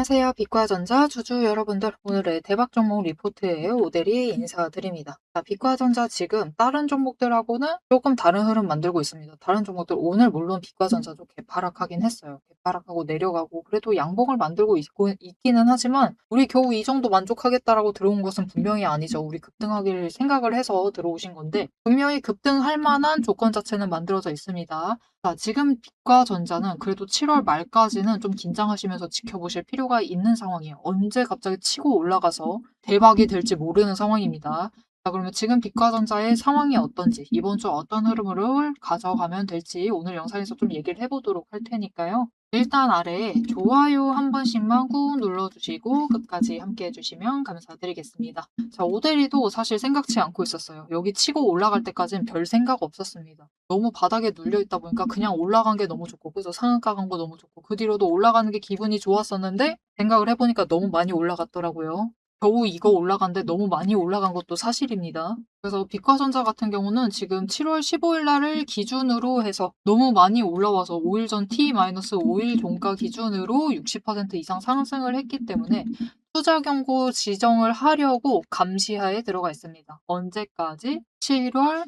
안녕하세요. 빛과전자 주주 여러분들, 오늘의 대박 종목 리포트예요. 오대리 인사드립니다. 자, 빛과전자 지금 다른 종목들하고는 조금 다른 흐름 만들고 있습니다. 다른 종목들 오늘 물론 빛과전자도 개파락하긴 했어요. 개파락하고 내려가고 그래도 양봉을 만들고 있기는 하지만 우리 겨우 이 정도 만족하겠다라고 들어온 것은 분명히 아니죠. 우리 급등하기를 생각을 해서 들어오신 건데 분명히 급등할 만한 조건 자체는 만들어져 있습니다. 자, 지금 빛과전자는 그래도 7월 말까지는 좀 긴장하시면서 지켜보실 필요가 있는 상황이에요. 언제 갑자기 치고 올라가서 대박이 될지 모르는 상황입니다. 자, 그러면 지금 빛과전자의 상황이 어떤지, 이번 주 어떤 흐름을 가져가면 될지 오늘 영상에서 좀 얘기를 해보도록 할 테니까요. 일단 아래에 좋아요 한 번씩만 꾹 눌러주시고 끝까지 함께 해주시면 감사드리겠습니다. 자, 오데리도 사실 생각치 않고 있었어요. 여기 치고 올라갈 때까지는 별 생각 없었습니다. 너무 바닥에 눌려있다 보니까 그냥 올라간 게 너무 좋고, 그래서 상한가 간 거 너무 좋고, 그 뒤로도 올라가는 게 기분이 좋았었는데 생각을 해보니까 너무 많이 올라갔더라고요. 겨우 이거 올라간데 너무 많이 올라간 것도 사실입니다. 그래서 빛과전자 같은 경우는 지금 7월 15일 날을 기준으로 해서 너무 많이 올라와서 5일 전 T-5일 종가 기준으로 60% 이상 상승을 했기 때문에 투자 경고 지정을 하려고 감시하에 들어가 있습니다. 언제까지? 7월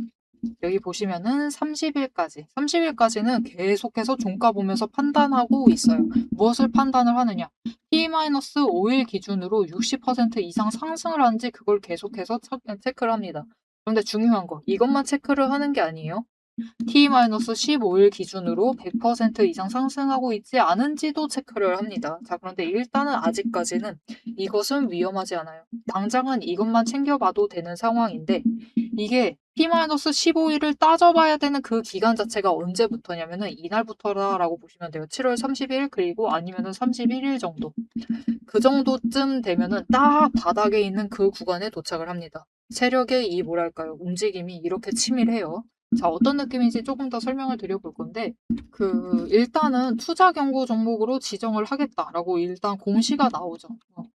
여기 보시면은 30일까지. 30일까지는 계속해서 종가 보면서 판단하고 있어요. 무엇을 판단을 하느냐? T-5일 기준으로 60% 이상 상승을 하는지 그걸 계속해서 체크를 합니다. 그런데 중요한 거, 이것만 체크를 하는 게 아니에요. T-15일 기준으로 100% 이상 상승하고 있지 않은지도 체크를 합니다. 자, 그런데 일단은 아직까지는 이것은 위험하지 않아요. 당장은 이것만 챙겨봐도 되는 상황인데 이게 T-15일을 따져봐야 되는 그 기간 자체가 언제부터냐면은 이날부터라고 보시면 돼요. 7월 30일 그리고 아니면은 31일 정도. 그 정도쯤 되면은 딱 바닥에 있는 그 구간에 도착을 합니다. 세력의 이 뭐랄까요, 움직임이 이렇게 치밀해요. 자, 어떤 느낌인지 조금 더 설명을 드려볼 건데, 일단은 투자 경고 종목으로 지정을 하겠다라고 일단 공시가 나오죠.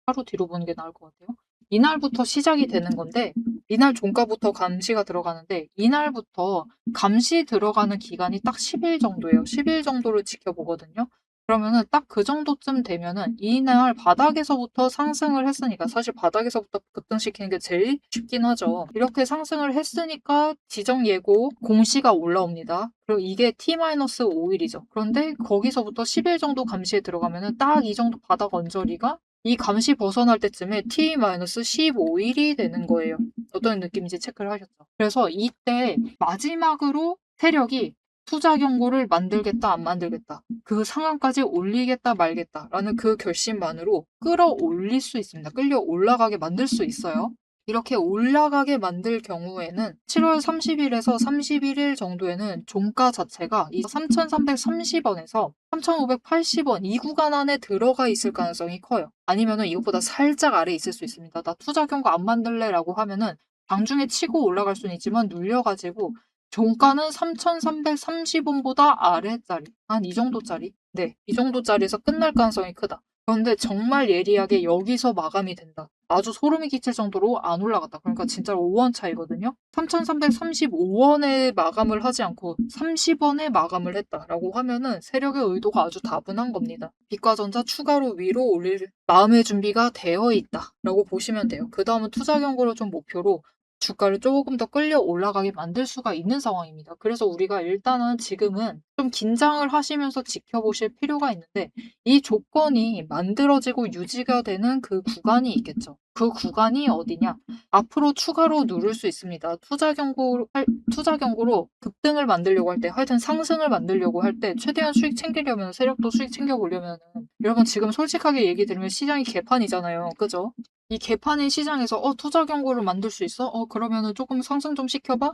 하루 뒤로 보는 게 나을 것 같아요. 이날부터 시작이 되는 건데, 이날 종가부터 감시가 들어가는데, 이날부터 감시 들어가는 기간이 딱 10일 정도예요. 10일 정도를 지켜보거든요. 그러면은 딱 그 정도쯤 되면은 이날 바닥에서부터 상승을 했으니까 사실 바닥에서부터 급등시키는 게 제일 쉽긴 하죠. 이렇게 상승을 했으니까 지정 예고 공시가 올라옵니다. 그리고 이게 T-5일이죠. 그런데 거기서부터 10일 정도 감시에 들어가면은 딱 이 정도 바닥 언저리가 이 감시 벗어날 때쯤에 T-15일이 되는 거예요. 어떤 느낌인지 체크를 하셨죠. 그래서 이때 마지막으로 세력이 투자 경고를 만들겠다, 안 만들겠다. 그 상황까지 올리겠다, 말겠다라는 그 결심만으로 끌어올릴 수 있습니다. 끌려 올라가게 만들 수 있어요. 이렇게 올라가게 만들 경우에는 7월 30일에서 31일 정도에는 종가 자체가 3,330원에서 3,580원 이 구간 안에 들어가 있을 가능성이 커요. 아니면은 이것보다 살짝 아래 있을 수 있습니다. 나 투자 경고 안 만들래라고 하면은 장중에 치고 올라갈 수는 있지만 눌려가지고 종가는 3,330원보다 아래짜리, 한 이 정도짜리? 네, 이 정도짜리에서 끝날 가능성이 크다. 그런데 정말 예리하게 여기서 마감이 된다. 아주 소름이 끼칠 정도로 안 올라갔다. 그러니까 진짜로 5원 차이거든요. 3,335원에 마감을 하지 않고 30원에 마감을 했다라고 하면은 세력의 의도가 아주 다분한 겁니다. 빛과전자 추가로 위로 올릴 마음의 준비가 되어 있다라고 보시면 돼요. 그 다음은 투자 경고를 좀 목표로 주가를 조금 더 끌려 올라가게 만들 수가 있는 상황입니다. 그래서 우리가 일단은 지금은 좀 긴장을 하시면서 지켜보실 필요가 있는데 이 조건이 만들어지고 유지가 되는 그 구간이 있겠죠. 그 구간이 어디냐? 앞으로 추가로 누를 수 있습니다. 투자 경고로 급등을 만들려고 할 때, 하여튼 상승을 만들려고 할 때 최대한 수익 챙기려면 세력도 수익 챙겨보려면 여러분 지금 솔직하게 얘기 드리면 시장이 개판이잖아요. 그죠? 이 개판인 시장에서 투자 경고를 만들 수 있어? 그러면은 조금 상승 좀 시켜봐?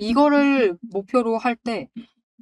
이거를 목표로 할 때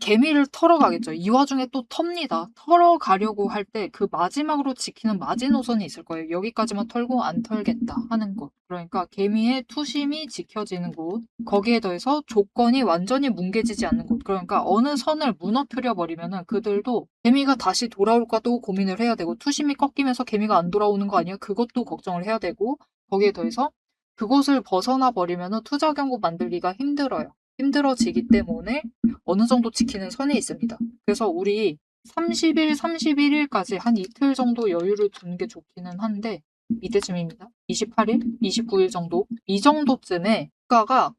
개미를 털어가겠죠. 이 와중에 또 텁니다. 털어가려고 할 때 그 마지막으로 지키는 마지노선이 있을 거예요. 여기까지만 털고 안 털겠다 하는 곳. 그러니까 개미의 투심이 지켜지는 곳. 거기에 더해서 조건이 완전히 뭉개지지 않는 곳. 그러니까 어느 선을 무너뜨려 버리면은 그들도 개미가 다시 돌아올까도 고민을 해야 되고 투심이 꺾이면서 개미가 안 돌아오는 거 아니야? 그것도 걱정을 해야 되고 거기에 더해서 그곳을 벗어나 버리면은 투자 경고 만들기가 힘들어요. 힘들어지기 때문에 어느 정도 지키는 선이 있습니다. 그래서 우리 30일, 31일까지 한 이틀 정도 여유를 두는 게 좋기는 한데 이때쯤입니다. 28일, 29일 정도 이 정도쯤에 주가가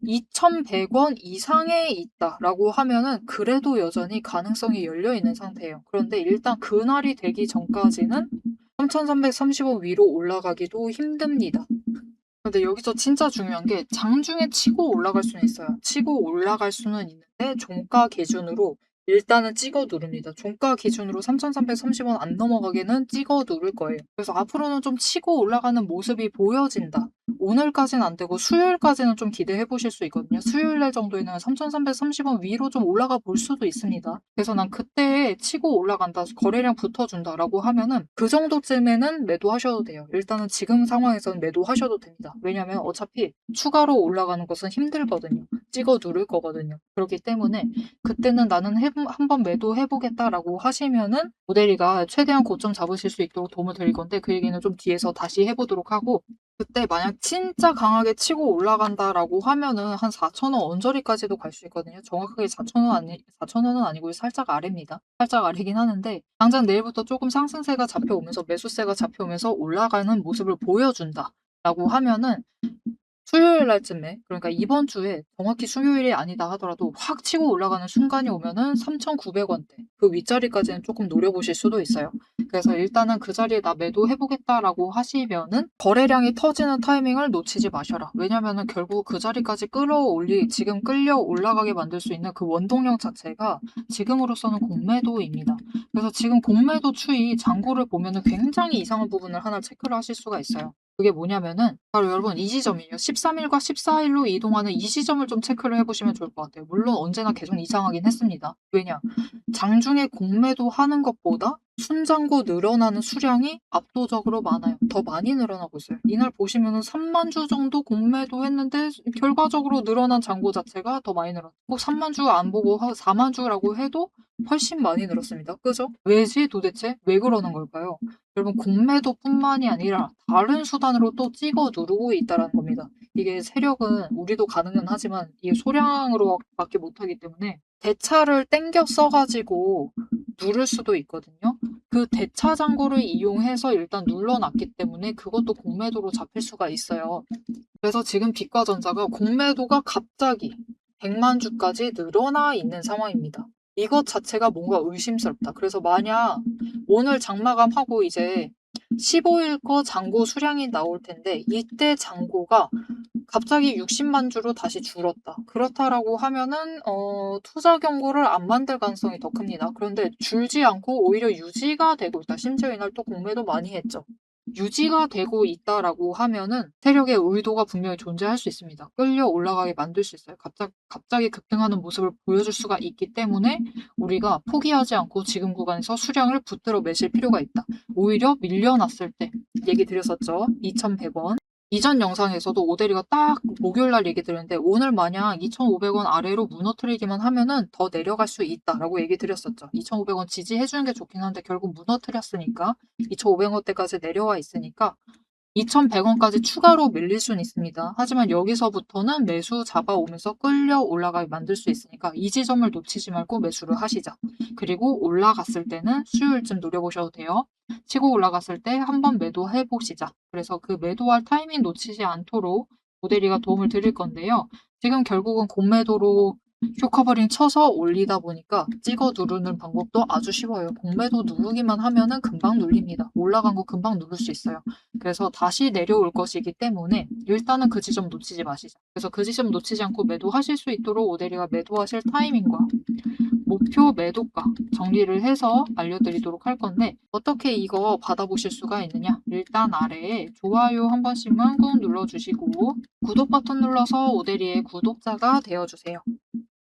2,100원 이상에 있다라고 하면은 그래도 여전히 가능성이 열려 있는 상태예요. 그런데 일단 그날이 되기 전까지는 3,330원 위로 올라가기도 힘듭니다. 근데 여기서 진짜 중요한 게 장중에 치고 올라갈 수는 있어요. 치고 올라갈 수는 있는데 종가 기준으로 일단은 찍어 누릅니다. 종가 기준으로 3,330원 안 넘어가게는 찍어 누를 거예요. 그래서 앞으로는 좀 치고 올라가는 모습이 보여진다. 오늘까지는 안 되고 수요일까지는 좀 기대해 보실 수 있거든요. 수요일 날 정도에는 3,330원 위로 좀 올라가 볼 수도 있습니다. 그래서 난 그때 치고 올라간다, 거래량 붙어준다라고 하면은 그 정도쯤에는 매도하셔도 돼요. 일단은 지금 상황에서는 매도하셔도 됩니다. 왜냐면 어차피 추가로 올라가는 것은 힘들거든요. 찍어 누를 거거든요. 그렇기 때문에 그때는 나는 한번 매도해보겠다라고 하시면은 모델이가 최대한 고점 잡으실 수 있도록 도움을 드릴 건데 그 얘기는 좀 뒤에서 다시 해보도록 하고 그때 만약 진짜 강하게 치고 올라간다라고 하면은 한 4,000원 언저리까지도 갈 수 있거든요. 정확하게 4,000원은 아니고 살짝 아래입니다. 살짝 아래긴 하는데 당장 내일부터 조금 상승세가 잡혀오면서 매수세가 잡혀오면서 올라가는 모습을 보여준다라고 하면은 수요일 날쯤에 그러니까 이번 주에 정확히 수요일이 아니다 하더라도 확 치고 올라가는 순간이 오면은 3,900원대 그 윗자리까지는 조금 노려보실 수도 있어요. 그래서 일단은 그 자리에 나 매도해보겠다라고 하시면은 거래량이 터지는 타이밍을 놓치지 마셔라. 왜냐면은 결국 그 자리까지 지금 끌려 올라가게 만들 수 있는 그 원동력 자체가 지금으로서는 공매도입니다. 그래서 지금 공매도 추이 잔고를 보면은 굉장히 이상한 부분을 하나 체크를 하실 수가 있어요. 그게 뭐냐면은 바로 여러분 이 지점이에요. 13일과 14일로 이동하는 이 지점을 좀 체크를 해보시면 좋을 것 같아요. 물론 언제나 계속 이상하긴 했습니다. 왜냐? 장중에 공매도 하는 것보다 순잔고 늘어나는 수량이 압도적으로 많아요. 더 많이 늘어나고 있어요. 이날 보시면은 3만 주 정도 공매도 했는데 결과적으로 늘어난 잔고 자체가 더 많이 늘었어요. 꼭 3만 주 안 보고 4만 주라고 해도 훨씬 많이 늘었습니다. 그죠? 왜지 도대체? 왜 그러는 걸까요? 여러분 공매도뿐만이 아니라 다른 수단으로 또 찍어 누르고 있다는 겁니다. 이게 세력은 우리도 가능은 하지만 이게 소량으로밖에 못하기 때문에 대차를 땡겨 써가지고 누를 수도 있거든요. 그 대차 잔고를 이용해서 일단 눌러놨기 때문에 그것도 공매도로 잡힐 수가 있어요. 그래서 지금 빛과전자가 공매도가 갑자기 100만 주까지 늘어나 있는 상황입니다. 이것 자체가 뭔가 의심스럽다. 그래서 만약 오늘 장마감하고 이제 15일 거 잔고 수량이 나올 텐데 이때 잔고가 갑자기 60만 주로 다시 줄었다. 그렇다라고 하면은 투자 경고를 안 만들 가능성이 더 큽니다. 그런데 줄지 않고 오히려 유지가 되고 있다. 심지어 이날 또 공매도 많이 했죠. 유지가 되고 있다라고 하면은 세력의 의도가 분명히 존재할 수 있습니다. 끌려 올라가게 만들 수 있어요. 갑자기 급등하는 모습을 보여줄 수가 있기 때문에 우리가 포기하지 않고 지금 구간에서 수량을 붙들어 매실 필요가 있다. 오히려 밀려났을 때 얘기 드렸었죠. 2,100원. 이전 영상에서도 오데리가 딱 목요일날 얘기 드렸는데 오늘 만약 2,500원 아래로 무너뜨리기만 하면은 더 내려갈 수 있다라고 얘기 드렸었죠. 2,500원 지지해주는 게 좋긴 한데 결국 무너뜨렸으니까 2,500원대까지 내려와 있으니까 2,100원까지 추가로 밀릴 수는 있습니다. 하지만 여기서부터는 매수 잡아오면서 끌려 올라가게 만들 수 있으니까 이 지점을 놓치지 말고 매수를 하시자. 그리고 올라갔을 때는 수요일쯤 노려보셔도 돼요. 치고 올라갔을 때 한번 매도해 보시자. 그래서 그 매도할 타이밍 놓치지 않도록 모델이가 도움을 드릴 건데요. 지금 결국은 공매도로 쇼커버링 쳐서 올리다 보니까 찍어 누르는 방법도 아주 쉬워요. 공매도 누르기만 하면은 금방 눌립니다. 올라간 거 금방 누를 수 있어요. 그래서 다시 내려올 것이기 때문에 일단은 그 지점 놓치지 마시자. 그래서 그 지점 놓치지 않고 매도하실 수 있도록 오데리가 매도하실 타이밍과 목표 매도가 정리를 해서 알려드리도록 할 건데 어떻게 이거 받아보실 수가 있느냐? 일단 아래에 좋아요 한 번씩만 꾹 눌러주시고 구독 버튼 눌러서 오데리의 구독자가 되어주세요.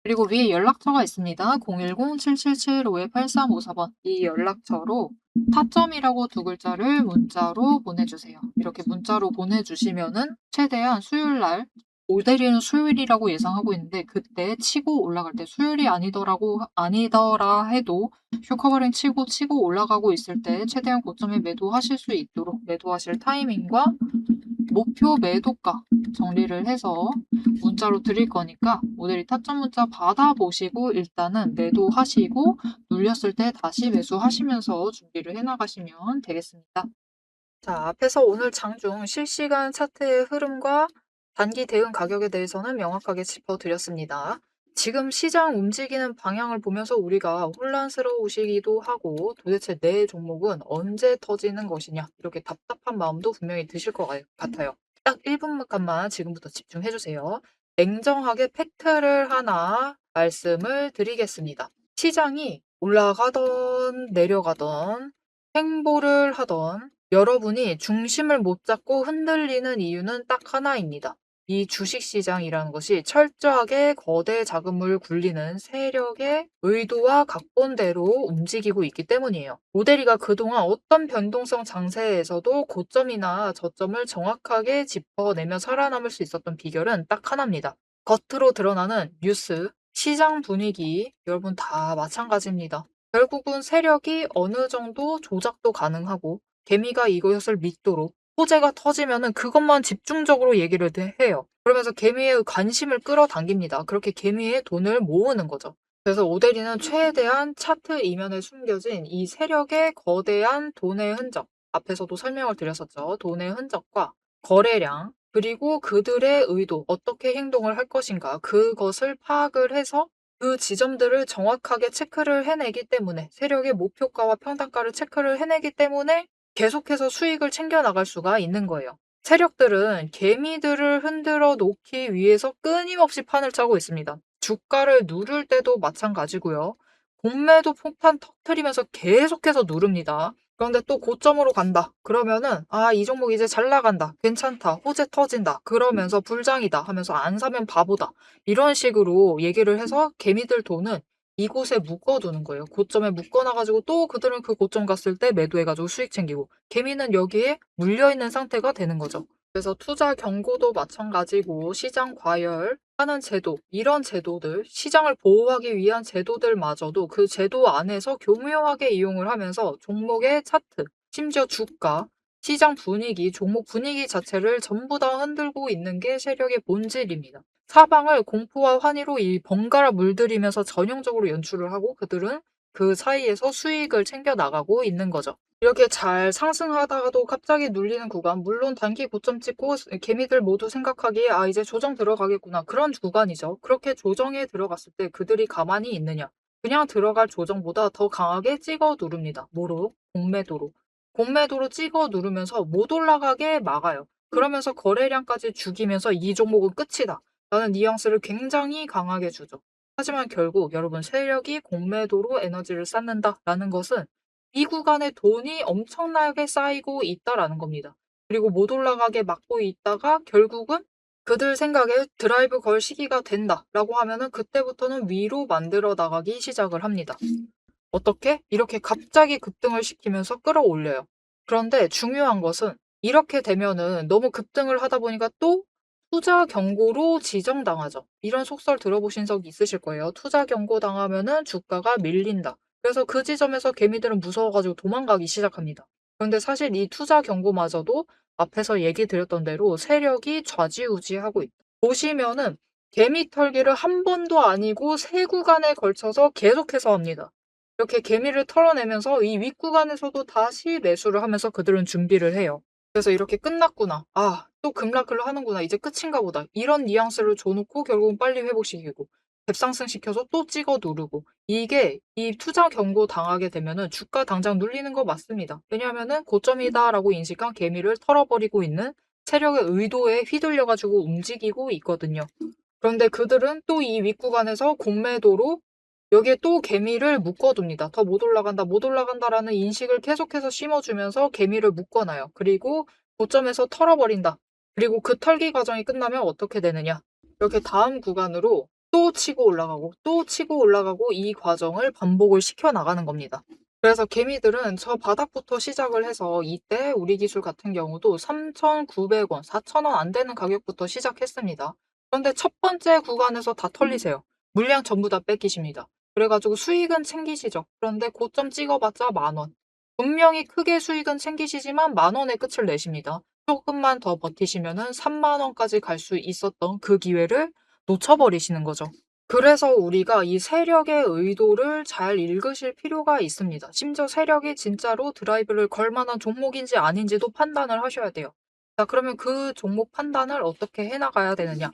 그리고 위에 연락처가 있습니다. 010-777-58354번 이 연락처로 타점이라고 두 글자를 문자로 보내주세요. 이렇게 문자로 보내주시면은 최대한 수요일날 오데리는 수요일이라고 예상하고 있는데 그때 치고 올라갈 때 수요일이 아니더라 해도 쇼커버링 치고 올라가고 있을 때 최대한 고점에 매도하실 수 있도록 매도하실 타이밍과 목표 매도가 정리를 해서 문자로 드릴 거니까 모델이 타점 문자 받아보시고 일단은 매도하시고 눌렸을 때 다시 매수하시면서 준비를 해나가시면 되겠습니다. 자, 앞에서 오늘 장중 실시간 차트의 흐름과 단기 대응 가격에 대해서는 명확하게 짚어드렸습니다. 지금 시장 움직이는 방향을 보면서 우리가 혼란스러우시기도 하고 도대체 내 종목은 언제 터지는 것이냐 이렇게 답답한 마음도 분명히 드실 것 같아요. 딱 1분간만 지금부터 집중해주세요. 냉정하게 팩트를 하나 말씀을 드리겠습니다. 시장이 올라가던 내려가던 횡보를 하던 여러분이 중심을 못 잡고 흔들리는 이유는 딱 하나입니다. 이 주식시장이라는 것이 철저하게 거대 자금을 굴리는 세력의 의도와 각본대로 움직이고 있기 때문이에요. 모델이가 그동안 어떤 변동성 장세에서도 고점이나 저점을 정확하게 짚어내며 살아남을 수 있었던 비결은 딱 하나입니다. 겉으로 드러나는 뉴스, 시장 분위기, 여러분 다 마찬가지입니다. 결국은 세력이 어느 정도 조작도 가능하고 개미가 이것을 믿도록 호재가 터지면은 그것만 집중적으로 얘기를 해요. 그러면서 개미의 관심을 끌어당깁니다. 그렇게 개미의 돈을 모으는 거죠. 그래서 오데리는 최대한 차트 이면에 숨겨진 이 세력의 거대한 돈의 흔적, 앞에서도 설명을 드렸었죠. 돈의 흔적과 거래량, 그리고 그들의 의도, 어떻게 행동을 할 것인가, 그것을 파악을 해서 그 지점들을 정확하게 체크를 해내기 때문에 세력의 목표가와 평단가를 체크를 해내기 때문에 계속해서 수익을 챙겨나갈 수가 있는 거예요. 세력들은 개미들을 흔들어 놓기 위해서 끊임없이 판을 짜고 있습니다. 주가를 누를 때도 마찬가지고요. 공매도 폭탄 터트리면서 계속해서 누릅니다. 그런데 또 고점으로 간다. 그러면은 이 종목 이제 잘 나간다. 괜찮다. 호재 터진다. 그러면서 불장이다 하면서 안 사면 바보다. 이런 식으로 얘기를 해서 개미들 돈은 이곳에 묶어두는 거예요. 고점에 묶어놔가지고 또 그들은 그 고점 갔을 때 매도해가지고 수익 챙기고 개미는 여기에 물려있는 상태가 되는 거죠. 그래서 투자 경고도 마찬가지고 시장 과열하는 제도, 이런 제도들, 시장을 보호하기 위한 제도들마저도 그 제도 안에서 교묘하게 이용을 하면서 종목의 차트, 심지어 주가, 시장 분위기, 종목 분위기 자체를 전부 다 흔들고 있는 게 세력의 본질입니다. 사방을 공포와 환희로 이 번갈아 물들이면서 전형적으로 연출을 하고 그들은 그 사이에서 수익을 챙겨 나가고 있는 거죠. 이렇게 잘 상승하다가도 갑자기 눌리는 구간, 물론 단기 고점 찍고 개미들 모두 생각하기에 이제 조정 들어가겠구나. 그런 구간이죠. 그렇게 조정에 들어갔을 때 그들이 가만히 있느냐. 그냥 들어갈 조정보다 더 강하게 찍어 누릅니다. 뭐로? 공매도로. 공매도로 찍어 누르면서 못 올라가게 막아요. 그러면서 거래량까지 죽이면서 이 종목은 끝이다. 라는 뉘앙스를 굉장히 강하게 주죠. 하지만 결국 여러분 세력이 공매도로 에너지를 쌓는다라는 것은 이 구간에 돈이 엄청나게 쌓이고 있다라는 겁니다. 그리고 못 올라가게 막고 있다가 결국은 그들 생각에 드라이브 걸 시기가 된다라고 하면은 그때부터는 위로 만들어 나가기 시작을 합니다. 어떻게? 이렇게 갑자기 급등을 시키면서 끌어올려요. 그런데 중요한 것은 이렇게 되면은 너무 급등을 하다 보니까 또 투자 경고로 지정당하죠. 이런 속설 들어보신 적 있으실 거예요. 투자 경고 당하면은 주가가 밀린다. 그래서 그 지점에서 개미들은 무서워가지고 도망가기 시작합니다. 그런데 사실 이 투자 경고마저도 앞에서 얘기 드렸던 대로 세력이 좌지우지하고 있다. 보시면은 개미 털기를 한 번도 아니고 세 구간에 걸쳐서 계속해서 합니다. 이렇게 개미를 털어내면서 이 윗구간에서도 다시 매수를 하면서 그들은 준비를 해요. 그래서 이렇게 끝났구나. 또 급락을 하는구나. 이제 끝인가 보다. 이런 뉘앙스를 줘놓고 결국은 빨리 회복시키고 갭상승 시켜서 또 찍어 누르고 이게 이 투자 경고 당하게 되면은 주가 당장 눌리는 거 맞습니다. 왜냐하면은 고점이다라고 인식한 개미를 털어버리고 있는 세력의 의도에 휘둘려가지고 움직이고 있거든요. 그런데 그들은 또 이 윗구간에서 공매도로 여기에 또 개미를 묶어둡니다. 더 못 올라간다, 못 올라간다라는 인식을 계속해서 심어주면서 개미를 묶어놔요. 그리고 고점에서 털어버린다. 그리고 그 털기 과정이 끝나면 어떻게 되느냐. 이렇게 다음 구간으로 또 치고 올라가고 또 치고 올라가고 이 과정을 반복을 시켜나가는 겁니다. 그래서 개미들은 저 바닥부터 시작을 해서 이때 우리 기술 같은 경우도 3,900원, 4,000원 안 되는 가격부터 시작했습니다. 그런데 첫 번째 구간에서 다 털리세요. 물량 전부 다 뺏기십니다. 그래가지고 수익은 챙기시죠. 그런데 고점 찍어봤자 10,000원. 분명히 크게 수익은 챙기시지만 10,000원의 끝을 내십니다. 조금만 더 버티시면은 3만 원까지 갈 수 있었던 그 기회를 놓쳐버리시는 거죠. 그래서 우리가 이 세력의 의도를 잘 읽으실 필요가 있습니다. 심지어 세력이 진짜로 드라이브를 걸 만한 종목인지 아닌지도 판단을 하셔야 돼요. 자, 그러면 그 종목 판단을 어떻게 해 나가야 되느냐?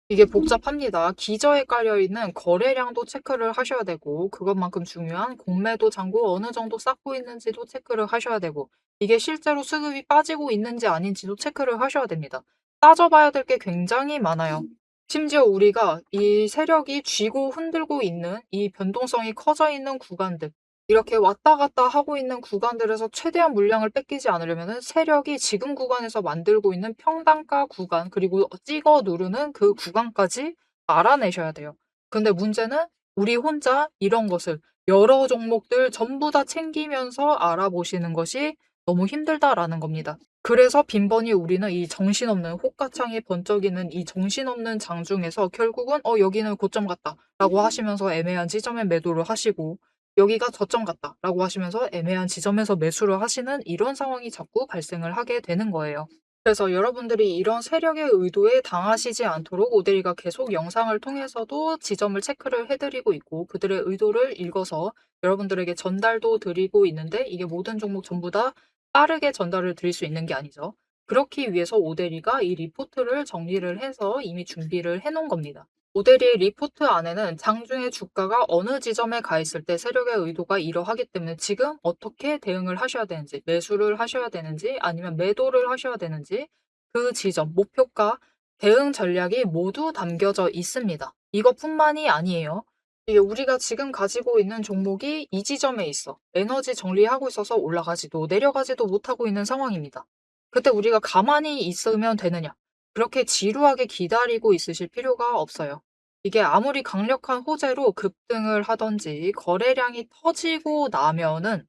이게 복잡합니다. 기저에 깔려 있는 거래량도 체크를 하셔야 되고, 그것만큼 중요한 공매도 잔고 어느 정도 쌓고 있는지도 체크를 하셔야 되고, 이게 실제로 수급이 빠지고 있는지 아닌지도 체크를 하셔야 됩니다. 따져봐야 될 게 굉장히 많아요. 심지어 우리가 이 세력이 쥐고 흔들고 있는 이 변동성이 커져 있는 구간들, 이렇게 왔다 갔다 하고 있는 구간들에서 최대한 물량을 뺏기지 않으려면 세력이 지금 구간에서 만들고 있는 평단가 구간, 그리고 찍어 누르는 그 구간까지 알아내셔야 돼요. 근데 문제는 우리 혼자 이런 것을 여러 종목들 전부 다 챙기면서 알아보시는 것이 너무 힘들다라는 겁니다. 그래서 빈번히 우리는 이 정신없는 호가창이 번쩍이는 이 정신없는 장중에서 결국은 여기는 고점 같다 라고 하시면서 애매한 지점에 매도를 하시고, 여기가 저점 같다 라고 하시면서 애매한 지점에서 매수를 하시는 이런 상황이 자꾸 발생을 하게 되는 거예요. 그래서 여러분들이 이런 세력의 의도에 당하시지 않도록 오데리가 계속 영상을 통해서도 지점을 체크를 해드리고 있고, 그들의 의도를 읽어서 여러분들에게 전달도 드리고 있는데, 이게 모든 종목 전부 다 빠르게 전달을 드릴 수 있는 게 아니죠. 그렇기 위해서 오데리가 이 리포트를 정리를 해서 이미 준비를 해 놓은 겁니다. 오데리의 리포트 안에는 장중에 주가가 어느 지점에 가 있을 때 세력의 의도가 이러하기 때문에 지금 어떻게 대응을 하셔야 되는지, 매수를 하셔야 되는지 아니면 매도를 하셔야 되는지, 그 지점, 목표가, 대응 전략이 모두 담겨져 있습니다. 이것뿐만이 아니에요. 이게 우리가 지금 가지고 있는 종목이 이 지점에 있어. 에너지 정리하고 있어서 올라가지도 내려가지도 못하고 있는 상황입니다. 그때 우리가 가만히 있으면 되느냐? 그렇게 지루하게 기다리고 있으실 필요가 없어요. 이게 아무리 강력한 호재로 급등을 하든지 거래량이 터지고 나면은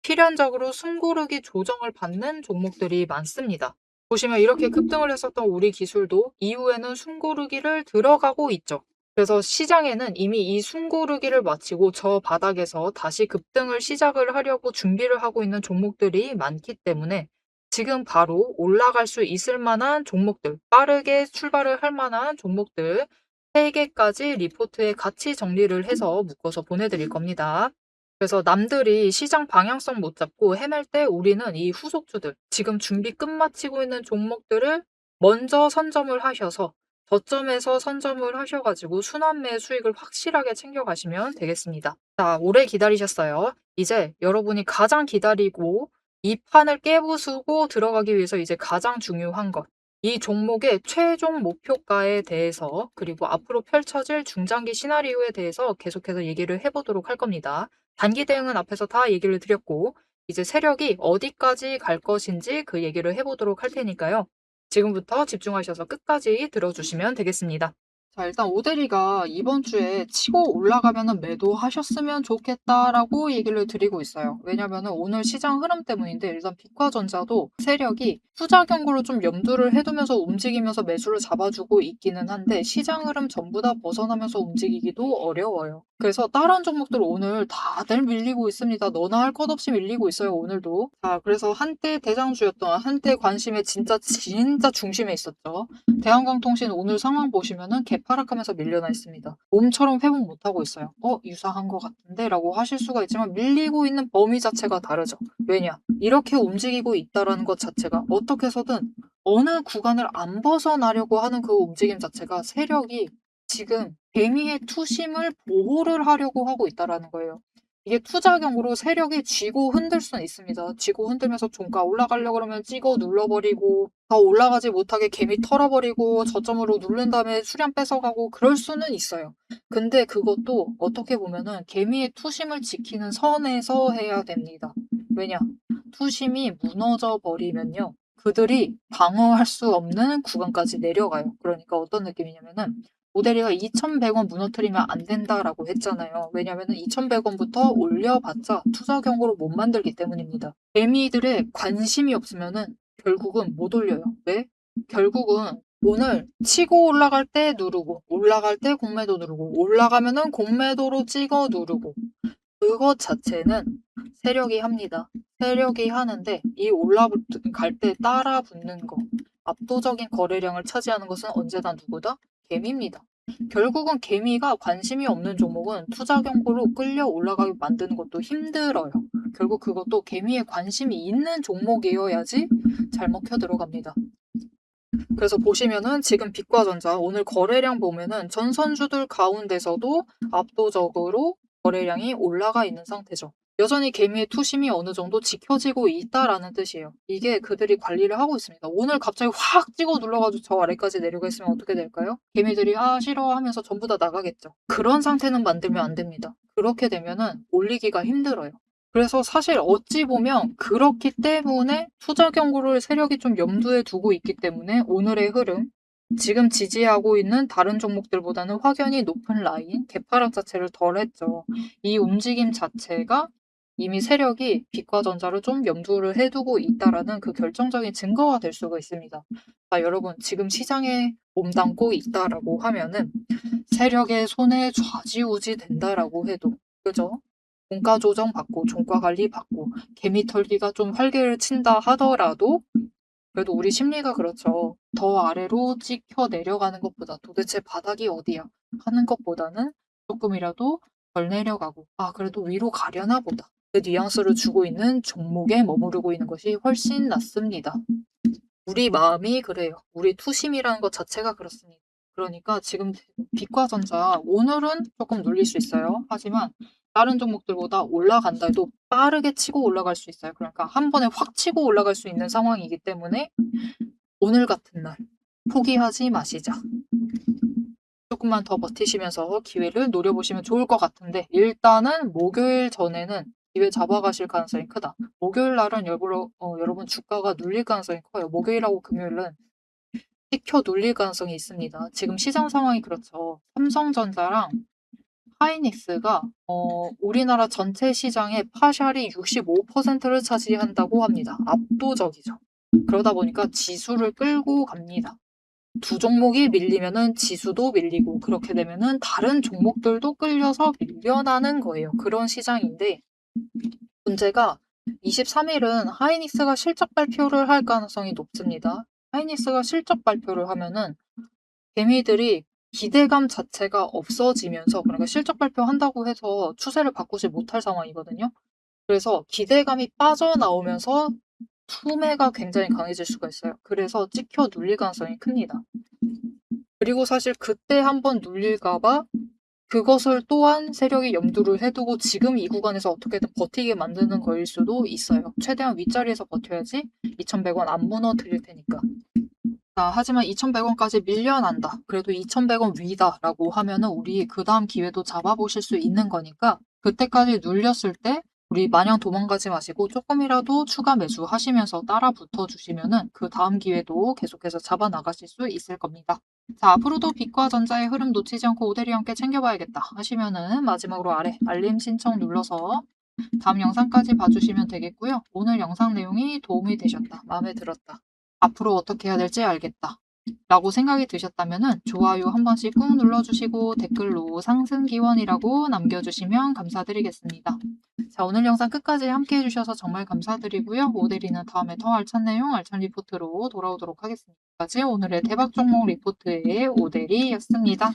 필연적으로 숨고르기 조정을 받는 종목들이 많습니다. 보시면 이렇게 급등을 했었던 우리 기술도 이후에는 숨고르기를 들어가고 있죠. 그래서 시장에는 이미 이 숨고르기를 마치고 저 바닥에서 다시 급등을 시작을 하려고 준비를 하고 있는 종목들이 많기 때문에 지금 바로 올라갈 수 있을 만한 종목들, 빠르게 출발을 할 만한 종목들 3개까지 리포트에 같이 정리를 해서 묶어서 보내드릴 겁니다. 그래서 남들이 시장 방향성 못 잡고 헤맬 때 우리는 이 후속주들, 지금 준비 끝마치고 있는 종목들을 먼저 선점을 하셔서 저점에서 선점을 하셔가지고 순환매 수익을 확실하게 챙겨가시면 되겠습니다. 자, 오래 기다리셨어요. 이제 여러분이 가장 기다리고 이 판을 깨부수고 들어가기 위해서 이제 가장 중요한 것, 이 종목의 최종 목표가에 대해서 그리고 앞으로 펼쳐질 중장기 시나리오에 대해서 계속해서 얘기를 해보도록 할 겁니다. 단기 대응은 앞에서 다 얘기를 드렸고, 이제 세력이 어디까지 갈 것인지 그 얘기를 해보도록 할 테니까요. 지금부터 집중하셔서 끝까지 들어주시면 되겠습니다. 자, 일단 오데리가 이번 주에 치고 올라가면은 매도하셨으면 좋겠다라고 얘기를 드리고 있어요. 왜냐면은 오늘 시장 흐름 때문인데, 일단 빛과전자도 세력이 투자 경고를 좀 염두를 해두면서 움직이면서 매수를 잡아주고 있기는 한데, 시장 흐름 전부 다 벗어나면서 움직이기도 어려워요. 그래서 다른 종목들 오늘 다들 밀리고 있습니다. 너나 할 것 없이 밀리고 있어요, 오늘도. 자, 그래서 한때 대장주였던, 한때 관심의 진짜 중심에 있었죠. 대한광통신 오늘 상황 보시면은 개파락하면서 밀려나 있습니다. 몸처럼 회복 못하고 있어요. 유사한 것 같은데? 라고 하실 수가 있지만 밀리고 있는 범위 자체가 다르죠. 왜냐? 이렇게 움직이고 있다라는 것 자체가 어떻게 해서든 어느 구간을 안 벗어나려고 하는 그 움직임 자체가 세력이 지금 개미의 투심을 보호를 하려고 하고 있다라는 거예요. 이게 투자경으로 세력이 쥐고 흔들 수는 있습니다. 쥐고 흔들면서 종가 올라가려고 그러면 찍어 눌러버리고, 더 올라가지 못하게 개미 털어버리고, 저점으로 누른 다음에 수량 뺏어가고 그럴 수는 있어요. 근데 그것도 어떻게 보면은 개미의 투심을 지키는 선에서 해야 됩니다. 왜냐? 투심이 무너져 버리면요, 그들이 방어할 수 없는 구간까지 내려가요. 그러니까 어떤 느낌이냐면은, 오데리가 2,100원 무너뜨리면 안 된다라고 했잖아요. 왜냐면은 2,100원부터 올려봤자 투자 경고로 못 만들기 때문입니다. 개미들의 관심이 없으면은 결국은 못 올려요. 왜? 결국은 오늘 치고 올라갈 때 누르고, 올라갈 때 공매도 누르고, 올라가면은 공매도로 찍어 누르고, 그것 자체는 세력이 합니다. 세력이 하는데 이 올라갈 때 따라 붙는 거, 압도적인 거래량을 차지하는 것은 언제나 누구다? 개미입니다. 결국은 개미가 관심이 없는 종목은 투자 경고로 끌려 올라가게 만드는 것도 힘들어요. 결국 그것도 개미에 관심이 있는 종목이어야지 잘 먹혀 들어갑니다. 그래서 보시면은 지금 빛과전자 오늘 거래량 보면은 전선주들 가운데서도 압도적으로 거래량이 올라가 있는 상태죠. 여전히 개미의 투심이 어느 정도 지켜지고 있다라는 뜻이에요. 이게 그들이 관리를 하고 있습니다. 오늘 갑자기 확 찍어 눌러가지고 저 아래까지 내려가있으면 어떻게 될까요? 개미들이 싫어 하면서 전부 다 나가겠죠. 그런 상태는 만들면 안 됩니다. 그렇게 되면은 올리기가 힘들어요. 그래서 사실 어찌 보면 그렇기 때문에 투자 경고를 세력이 좀 염두에 두고 있기 때문에 오늘의 흐름, 지금 지지하고 있는 다른 종목들보다는 확연히 높은 라인, 개파락 자체를 덜 했죠. 이 움직임 자체가 이미 세력이 빛과전자를 좀 염두를 해두고 있다라는 그 결정적인 증거가 될 수가 있습니다. 자, 여러분, 지금 시장에 몸담고 있다라고 하면은 세력의 손에 좌지우지 된다라고 해도, 그죠? 종가 조정 받고 종가 관리 받고 개미 털기가 좀 활개를 친다 하더라도 그래도 우리 심리가 그렇죠. 더 아래로 찍혀 내려가는 것보다 도대체 바닥이 어디야 하는 것보다는 조금이라도 덜 내려가고 그래도 위로 가려나 보다. 그 뉘앙스를 주고 있는 종목에 머무르고 있는 것이 훨씬 낫습니다. 우리 마음이 그래요. 우리 투심이라는 것 자체가 그렇습니다. 그러니까 지금 빛과전자 오늘은 조금 눌릴 수 있어요. 하지만 다른 종목들보다 올라간다 해도 빠르게 치고 올라갈 수 있어요. 그러니까 한 번에 확 치고 올라갈 수 있는 상황이기 때문에 오늘 같은 날 포기하지 마시자. 조금만 더 버티시면서 기회를 노려보시면 좋을 것 같은데 일단은 목요일 전에는 기회 잡아가실 가능성이 크다. 목요일 날은 여러분 주가가 눌릴 가능성이 커요. 목요일하고 금요일은 찍혀 눌릴 가능성이 있습니다. 지금 시장 상황이 그렇죠. 삼성전자랑 하이닉스가 우리나라 전체 시장의 파샬이 65%를 차지한다고 합니다. 압도적이죠. 그러다 보니까 지수를 끌고 갑니다. 두 종목이 밀리면은 지수도 밀리고 그렇게 되면은 다른 종목들도 끌려서 밀려나는 거예요. 그런 시장인데 문제가 23일은 하이닉스가 실적 발표를 할 가능성이 높습니다. 하이닉스가 실적 발표를 하면은 개미들이 기대감 자체가 없어지면서 그러니까 실적 발표한다고 해서 추세를 바꾸지 못할 상황이거든요. 그래서 기대감이 빠져나오면서 투매가 굉장히 강해질 수가 있어요. 그래서 찍혀 눌릴 가능성이 큽니다. 그리고 사실 그때 한번 눌릴까봐 그것을 또한 세력이 염두를 해두고 지금 이 구간에서 어떻게든 버티게 만드는 거일 수도 있어요. 최대한 윗자리에서 버텨야지 2,100원 안 무너뜨릴 테니까. 자, 하지만 2,100원까지 밀려난다. 그래도 2,100원 위다라고 하면은 우리 그 다음 기회도 잡아보실 수 있는 거니까 그때까지 눌렸을 때 우리 마냥 도망가지 마시고 조금이라도 추가 매수 하시면서 따라 붙어 주시면은 그 다음 기회도 계속해서 잡아 나가실 수 있을 겁니다. 자, 앞으로도 빛과 전자의 흐름 놓치지 않고 오대리 함께 챙겨봐야겠다 하시면은 마지막으로 아래 알림 신청 눌러서 다음 영상까지 봐주시면 되겠고요. 오늘 영상 내용이 도움이 되셨다, 마음에 들었다, 앞으로 어떻게 해야 될지 알겠다 라고 생각이 드셨다면 좋아요 한 번씩 꾹 눌러주시고 댓글로 상승기원이라고 남겨주시면 감사드리겠습니다. 자, 오늘 영상 끝까지 함께 해주셔서 정말 감사드리고요. 오대리는 다음에 더 알찬 내용, 알찬 리포트로 돌아오도록 하겠습니다. 지금까지 오늘의 대박 종목 리포트의 오대리였습니다.